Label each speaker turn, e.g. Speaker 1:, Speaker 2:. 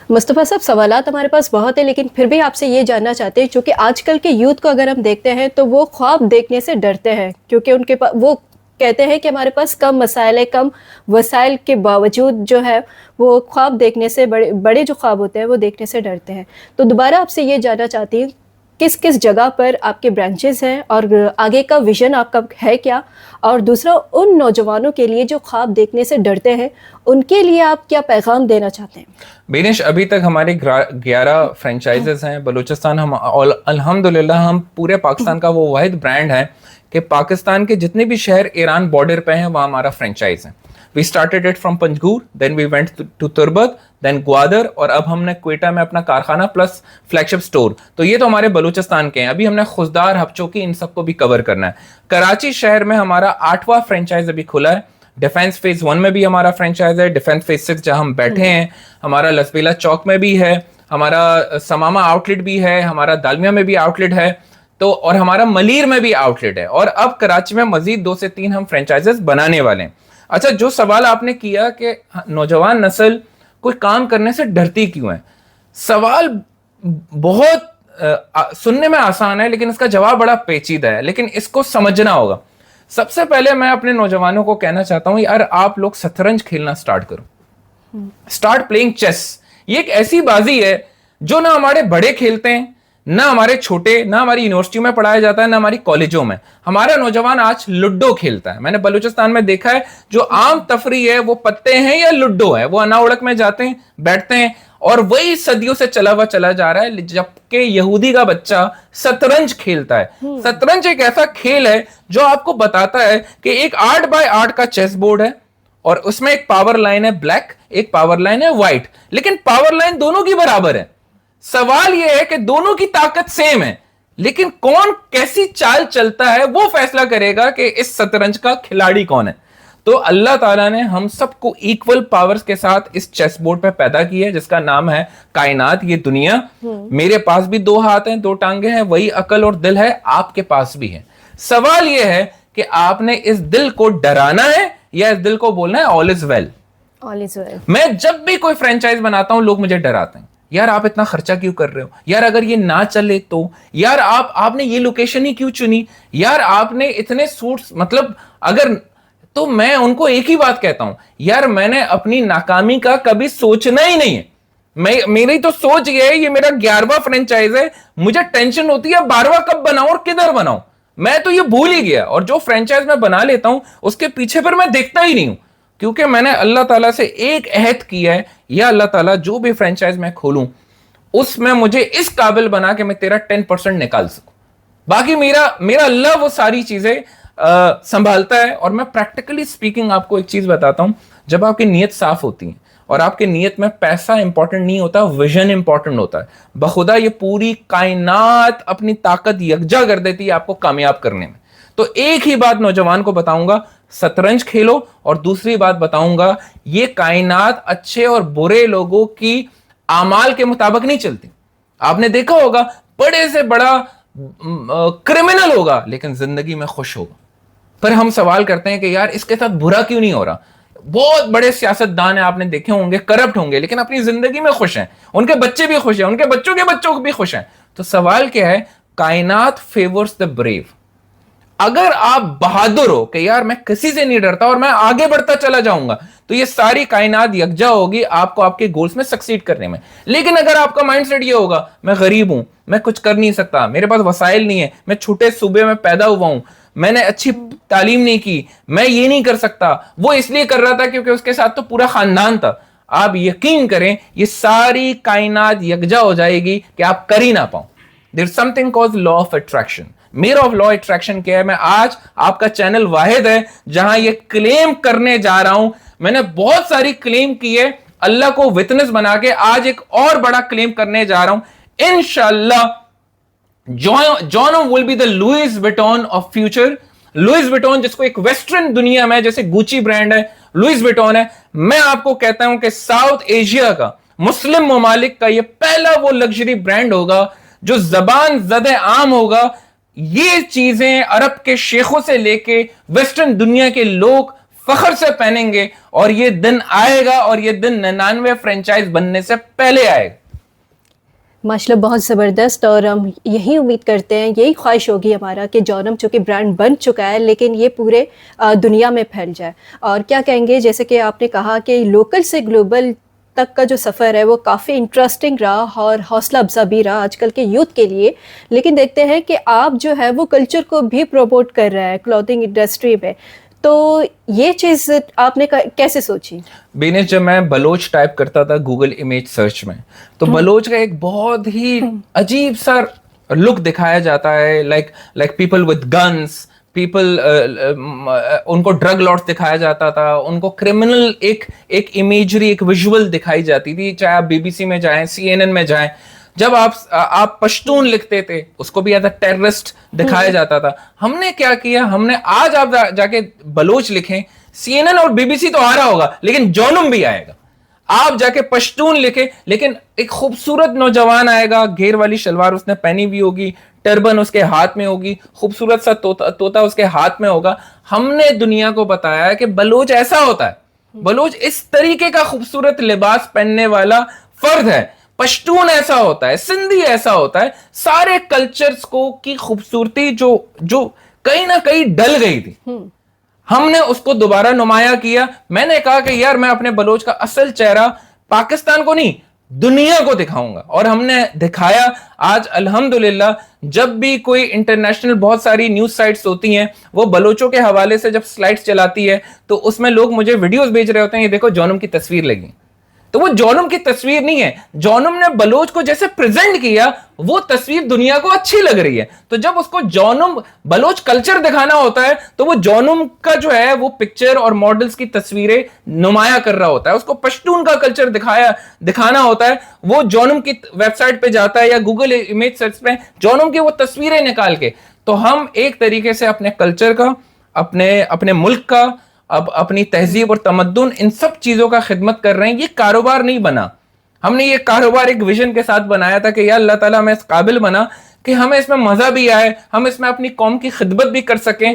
Speaker 1: مصطفیٰ صاحب سوالات ہمارے پاس بہت ہیں، لیکن پھر بھی آپ سے یہ جاننا چاہتے ہیں، چونکہ آج کل کے یوتھ کو اگر ہم دیکھتے ہیں تو وہ خواب دیکھنے سے ڈرتے ہیں، کیونکہ ان کے پاس وہ کہتے ہیں کہ ہمارے پاس کم مسائل ہے، کم وسائل کے باوجود جو ہے وہ خواب دیکھنے سے بڑے جو خواب ہوتے ہیں وہ دیکھنے سے ڈرتے ہیں. تو دوبارہ آپ سے یہ جاننا چاہتی ہوں کس کس جگہ پر آپ کے برانچز ہیں اور آگے کا ویژن آپ کا ہے کیا، اور دوسرا ان نوجوانوں کے لیے جو خواب دیکھنے سے ڈرتے ہیں ان کے لیے آپ کیا پیغام دینا چاہتے ہیں؟
Speaker 2: بینش، ابھی تک ہمارے 11 فرینچائزز ہیں بلوچستان. ہم الحمدللہ ہم پورے پاکستان کا وہ واحد برانڈ ہے کہ پاکستان کے جتنے بھی شہر ایران بارڈر پہ ہیں وہاں ہمارا فرینچائز ہے. We started it from Panjgur, then we went to Turbak, then Gwadar, اور اب ہم نے کوئٹہ میں اپنا کارخانہ پلس فلیگ شپ سٹور. تو یہ تو ہمارے بلوچستان کے ہیں. ابھی ہم نے خزدار، ہپچوکی، ان سب کو بھی کور کرنا ہے. کراچی شہر میں ہمارا 8واں فرینچائز ابھی کھلا ہے. ڈیفینس فیز 1 میں بھی ہمارا فرینچائز ہے. ڈیفینس فیز 6 جہاں ہم بیٹھے ہیں ہمارا لسبیلا چوک میں بھی ہے، ہمارا سماما آؤٹ لیٹ بھی ہے، ہمارا دالمیا میں بھی آؤٹ لیٹ ہے، تو اور ہمارا ملیر میں بھی آؤٹ لیٹ ہے. اور اب کراچی میں مزید 2 سے 3 ہم فرینچائزز بنانے والے ہیں. اچھا، جو سوال آپ نے کیا کہ نوجوان نسل کوئی کام کرنے سے ڈرتی کیوں ہے، سوال بہت سننے میں آسان ہے لیکن اس کا جواب بڑا پیچیدہ ہے، لیکن اس کو سمجھنا ہوگا. سب سے پہلے میں اپنے نوجوانوں کو کہنا چاہتا ہوں، یار آپ لوگ شطرنج کھیلنا سٹارٹ کرو، سٹارٹ پلینگ چیس. یہ ایک ایسی بازی ہے جو نہ ہمارے بڑے کھیلتے ہیں، نہ ہمارے چھوٹے، نہ ہماری یونیورسٹیوں میں پڑھایا جاتا ہے، نہ ہماری کالجوں میں. ہمارا نوجوان آج لڈو کھیلتا ہے. میں نے بلوچستان میں دیکھا ہے جو عام تفریح ہے وہ پتے ہیں یا لڈو ہے. وہ انا اڑک میں جاتے ہیں، بیٹھتے ہیں، اور وہی صدیوں سے چلا ہوا چلا جا رہا ہے، جبکہ یہودی کا بچہ شطرنج کھیلتا ہے. شطرنج ایک ایسا کھیل ہے جو آپ کو بتاتا ہے کہ ایک 8x8 کا چیس بورڈ ہے اور اس میں ایک پاور لائن ہے بلیک، ایک پاور لائن ہے وائٹ، لیکن پاور لائن دونوں کی برابر ہے. سوال یہ ہے کہ دونوں کی طاقت سیم ہے، لیکن کون کیسی چال چلتا ہے وہ فیصلہ کرے گا کہ اس شطرنج کا کھلاڑی کون ہے. تو اللہ تعالیٰ نے ہم سب کو ایکول پاورز کے ساتھ اس چیس بورڈ پہ پیدا کی ہے جس کا نام ہے کائنات، یہ دنیا. میرے پاس بھی 2 ہاتھ ہیں، 2 ٹانگیں ہیں، وہی عقل اور دل ہے، آپ کے پاس بھی ہے. سوال یہ ہے کہ آپ نے اس دل کو ڈرانا ہے یا اس دل کو بولنا ہے آل از ویل. میں جب بھی کوئی فرینچائز بناتا ہوں لوگ مجھے ڈراتے ہیں، یار آپ اتنا خرچہ کیوں کر رہے ہو، یار اگر یہ نہ چلے تو، یار آپ نے یہ لوکیشن ہی کیوں چنی، یار آپ نے اتنے سوٹس، مطلب اگر، تو میں ان کو ایک ہی بات کہتا ہوں، یار میں نے اپنی ناکامی کا کبھی سوچنا ہی نہیں ہے. میری تو سوچ یہ ہے، یہ میرا 11واں فرینچائز ہے، مجھے ٹینشن ہوتی ہے 12واں کب بناؤں اور کدھر بناؤں. میں تو یہ بھول ہی گیا، اور جو فرینچائز میں بنا لیتا ہوں اس کے پیچھے پر میں دیکھتا ہی نہیں ہوں، کیونکہ میں نے اللہ تعالیٰ سے ایک عہد کیا ہے، یا اللہ تعالیٰ جو بھی فرینچائز میں کھولوں اس میں مجھے اس قابل بنا کہ میں تیرا 10% نکال سکوں. باقی میرا اللہ وہ ساری چیزیں سنبھالتا ہے. اور میں پریکٹیکلی سپیکنگ آپ کو ایک چیز بتاتا ہوں، جب آپ کی نیت صاف ہوتی ہے اور آپ کی نیت میں پیسہ امپورٹنٹ نہیں ہوتا، ویژن امپورٹنٹ ہوتا ہے، بخدا یہ پوری کائنات اپنی طاقت یکجا کر دیتی ہے آپ کو کامیاب کرنے میں. تو ایک ہی بات نوجوان کو بتاؤں گا، شطرنج کھیلو، اور دوسری بات بتاؤں گا، یہ کائنات اچھے اور برے لوگوں کی اعمال کے مطابق نہیں چلتی. آپ نے دیکھا ہوگا بڑے سے بڑا کرمنل ہوگا لیکن زندگی میں خوش ہوگا. پھر ہم سوال کرتے ہیں کہ یار اس کے ساتھ برا کیوں نہیں ہو رہا. بہت بڑے سیاست دان ہیں، آپ نے دیکھے ہوں گے، کرپٹ ہوں گے لیکن اپنی زندگی میں خوش ہیں، ان کے بچے بھی خوش ہیں، ان کے بچوں کے بچوں بھی خوش ہیں. تو سوال کیا ہے، کائنات فیورز دا بریو. اگر آپ بہادر ہو کہ یار میں کسی سے نہیں ڈرتا اور میں آگے بڑھتا چلا جاؤں گا، تو یہ ساری کائنات یکجا ہوگی آپ کو آپ کے گولز میں سکسیڈ کرنے میں. لیکن اگر آپ کا مائنڈ سیٹ یہ ہوگا میں غریب ہوں، میں کچھ کر نہیں سکتا، میرے پاس وسائل نہیں ہے، میں چھوٹے صوبے میں پیدا ہوا ہوں، میں نے اچھی تعلیم نہیں کی، میں یہ نہیں کر سکتا، وہ اس لیے کر رہا تھا کیونکہ اس کے ساتھ تو پورا خاندان تھا، آپ یقین کریں یہ ساری کائنات یکجا ہو جائے گی کہ آپ کر ہی نہ پاؤں. There's something called law of attraction. میرا آف لا اٹریکشن کیا ہے، میں آج آپ کا چینل واحد ہے جہاں یہ کلیم کرنے جا رہا ہوں. میں نے بہت ساری کلیم کی ہے، اللہ کو وٹنس بنا کے آج ایک اور بڑا کلیم کرنے جا رہا ہوں انشاءاللہ. جانو will be the Louis Vuitton of future. Louis Vuitton جس کو ایک ویسٹرن دنیا میں جیسے گوچی برانڈ ہے، لوئس وٹون ہے. میں آپ کو کہتا ہوں کہ ساؤتھ ایشیا کا، مسلم ممالک کا یہ پہلا وہ لگژری برانڈ ہوگا جو زبان زد عام ہوگا. یہ چیزیں عرب کے شیخوں سے لے کے ویسٹرن دنیا کے لوگ فخر سے پہنیں گے, اور یہ دن آئے گا, اور یہ دن 99 فرینچائز بننے سے پہلے آئے گا.
Speaker 1: ماشاءاللہ بہت زبردست, اور ہم یہی امید کرتے ہیں, یہی خواہش ہوگی ہمارا کہ جونم چونکہ برانڈ بن چکا ہے لیکن یہ پورے دنیا میں پھیل جائے. اور کیا کہیں گے, جیسے کہ آپ نے کہا کہ لوکل سے گلوبل تک کا جو سفر ہے وہ کافی انٹرسٹنگ رہا اور حوصلہ افزا بھی رہا آج کل کے یوتھ کے لیے, لیکن دیکھتے ہیں کہ آپ جو ہے وہ کلچر کو بھی پروموٹ کر رہا ہے کلوتھنگ انڈسٹری میں, تو یہ چیز آپ نے کیسے سوچی؟
Speaker 2: بینش, جب میں بلوچ ٹائپ کرتا تھا گوگل امیج سرچ میں, تو بلوچ کا ایک بہت ہی عجیب سا لک دکھایا جاتا ہے, like people with guns, people, ان کو ڈرگ لارڈ دکھایا جاتا تھا, ان کو کرمنل ایک امیجری, ایک ویژول دکھائی جاتی تھی. چاہے آپ بی بی سی میں جائیں, سی این این میں جائیں, جب آپ پشتون لکھتے تھے اس کو بھی ایز اے ٹیررسٹ دکھایا جاتا تھا. ہم نے کیا کیا, ہم نے آج آپ جا کے بلوچ لکھیں, سی این این اور بی بی سی تو آ رہا ہوگا لیکن جونم بھی آئے گا. آپ جا کے پشتون لکھیں لیکن ایک خوبصورت نوجوان آئے گا, گھیر والی شلوار اس نے پہنی ہوئی ہوگی, ٹربن اس کے ہاتھ میں ہوگی, خوبصورت سا طوطا اس کے ہاتھ میں ہوگا. ہم نے دنیا کو بتایا کہ بلوچ ایسا ہوتا ہے, بلوچ اس طریقے کا خوبصورت لباس پہننے والا فرد ہے, پشتون ایسا ہوتا ہے, سندھی ایسا ہوتا ہے. سارے کلچرز کو کی خوبصورتی جو کہیں نہ کہیں ڈل گئی تھی, ہم نے اس کو دوبارہ نمایاں کیا. میں نے کہا کہ یار میں اپنے بلوچ کا اصل چہرہ پاکستان کو نہیں دنیا کو دکھاؤں گا, اور ہم نے دکھایا. آج الحمدللہ جب بھی کوئی انٹرنیشنل بہت ساری نیوز سائٹس ہوتی ہیں, وہ بلوچوں کے حوالے سے جب سلائڈز چلاتی ہے تو اس میں لوگ مجھے ویڈیوز بھیج رہے ہوتے ہیں, یہ دیکھو جونم کی تصویر لگی. تو وہ جونم کی تصویر نہیں ہے, جونم نے بلوچ کو جیسے پریزنٹ کیا وہ تصویر دنیا کو اچھی لگ رہی ہے. تو جب اس کو جونم بلوچ کلچر دکھانا ہوتا ہے تو وہ جونم کا جو ہے وہ پکچر اور ماڈلز کی تصویریں نمایاں کر رہا ہوتا ہے. اس کو پشتون کا کلچر دکھانا ہوتا ہے, وہ جونم کی ویب سائٹ پہ جاتا ہے یا گوگل امیج سرچ پہ جونم کی وہ تصویریں نکال کے. تو ہم ایک طریقے سے اپنے کلچر کا, اپنے ملک کا, اب اپنی تہذیب اور تمدن, ان سب چیزوں کا خدمت کر رہے ہیں. یہ کاروبار نہیں بنا, ہم نے یہ کاروبار ایک ویژن کے ساتھ بنایا تھا کہ یا اللہ تعالیٰ ہمیں اس قابل بنا کہ ہمیں اس میں مزہ بھی آئے, ہم اس میں اپنی قوم کی خدمت بھی کر سکیں.